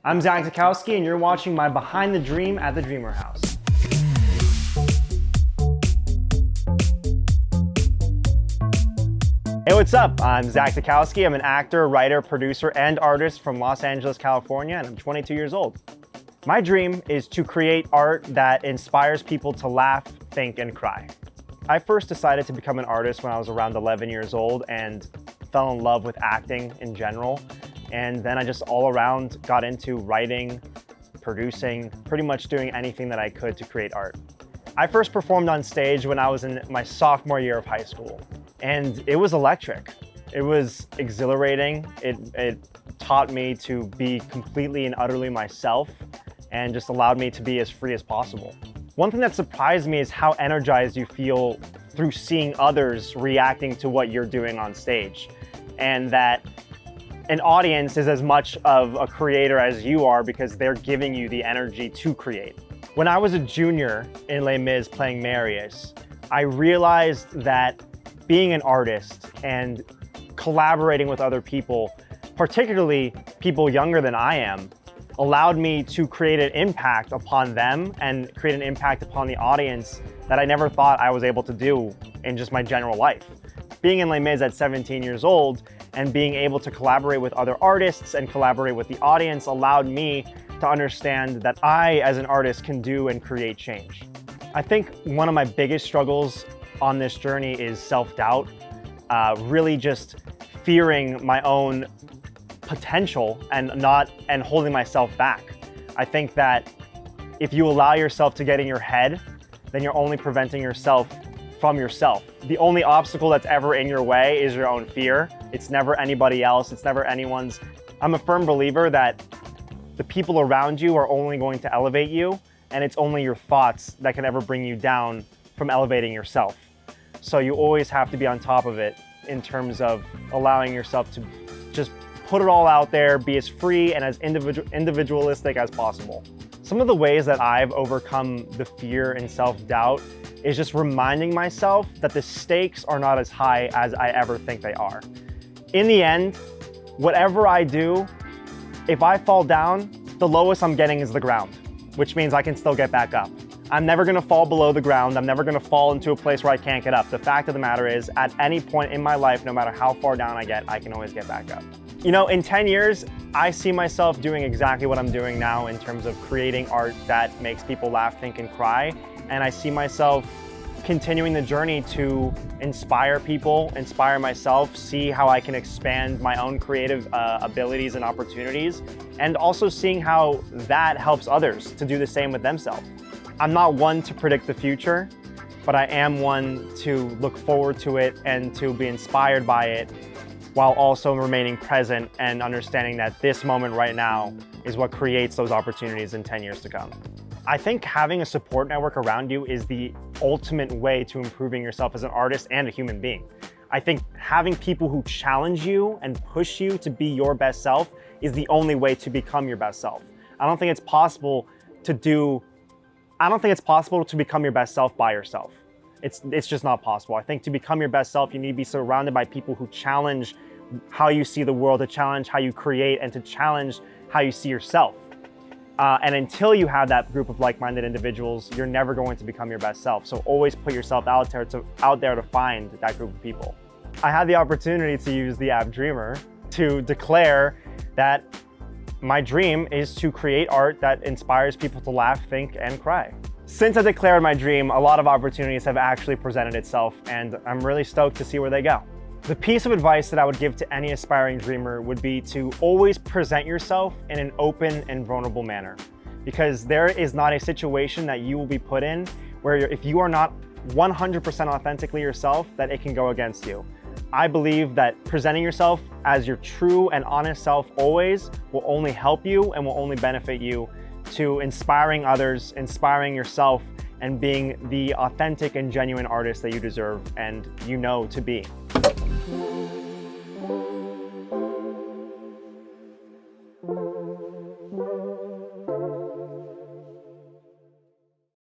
I'm Zak Takowsky, and you're watching my Behind the Dream at the Dreamr house. Hey, what's up? I'm Zak Takowsky. I'm an actor, writer, producer, and artist from Los Angeles, California, and I'm 22 years old. My dream is to create art that inspires people to laugh, think, and cry. I first decided to become an artist when I was around 11 years old and fell in love with acting in general. And then I just all around got into writing, producing, pretty much doing anything that I could to create art. I first performed on stage when I was in my sophomore year of high school, and it was electric. It was exhilarating. It taught me to be completely and utterly myself and just allowed me to be as free as possible. One thing that surprised me is how energized you feel through seeing others reacting to what you're doing on stage, and that an audience is as much of a creator as you are because they're giving you the energy to create. When I was a junior in Les Mis playing Marius, I realized that being an artist and collaborating with other people, particularly people younger than I am, allowed me to create an impact upon them and create an impact upon the audience that I never thought I was able to do in just my general life. Being in Les Mis at 17 years old and being able to collaborate with other artists and collaborate with the audience allowed me to understand that I, as an artist, can do and create change. I think one of my biggest struggles on this journey is self-doubt, really just fearing my own potential and holding myself back. I think that if you allow yourself to get in your head, then you're only preventing yourself from yourself. The only obstacle that's ever in your way is your own fear. It's never anybody else. It's never anyone's. I'm a firm believer that the people around you are only going to elevate you, and it's only your thoughts that can ever bring you down from elevating yourself. So you always have to be on top of it in terms of allowing yourself to just put it all out there, be as free and as individualistic as possible. Some of the ways that I've overcome the fear and self-doubt is just reminding myself that the stakes are not as high as I ever think they are. In the end, whatever I do, if I fall down, the lowest I'm getting is the ground, which means I can still get back up. I'm never gonna fall below the ground. I'm never gonna fall into a place where I can't get up. The fact of the matter is, at any point in my life, no matter how far down I get, I can always get back up. You know, in 10 years, I see myself doing exactly what I'm doing now in terms of creating art that makes people laugh, think, and cry. And I see myself continuing the journey to inspire people, inspire myself, see how I can expand my own creative abilities and opportunities, and also seeing how that helps others to do the same with themselves. I'm not one to predict the future, but I am one to look forward to it and to be inspired by it, while also remaining present and understanding that this moment right now is what creates those opportunities in 10 years to come. I think having a support network around you is the ultimate way to improving yourself as an artist and a human being. I think having people who challenge you and push you to be your best self is the only way to become your best self. I don't think it's possible to become your best self by yourself. It's just not possible. I think to become your best self, you need to be surrounded by people who challenge how you see the world, to challenge how you create, and to challenge how you see yourself. And until you have that group of like-minded individuals, you're never going to become your best self. So always put yourself out there to find that group of people. I had the opportunity to use the app Dreamr to declare that my dream is to create art that inspires people to laugh, think, and cry. Since I declared my dream, a lot of opportunities have actually presented itself, and I'm really stoked to see where they go. The piece of advice that I would give to any aspiring dreamer would be to always present yourself in an open and vulnerable manner, because there is not a situation that you will be put in where if you are not 100% authentically yourself, that it can go against you. I believe that presenting yourself as your true and honest self always will only help you and will only benefit you to inspiring others, inspiring yourself, and being the authentic and genuine artist that you deserve and you know to be.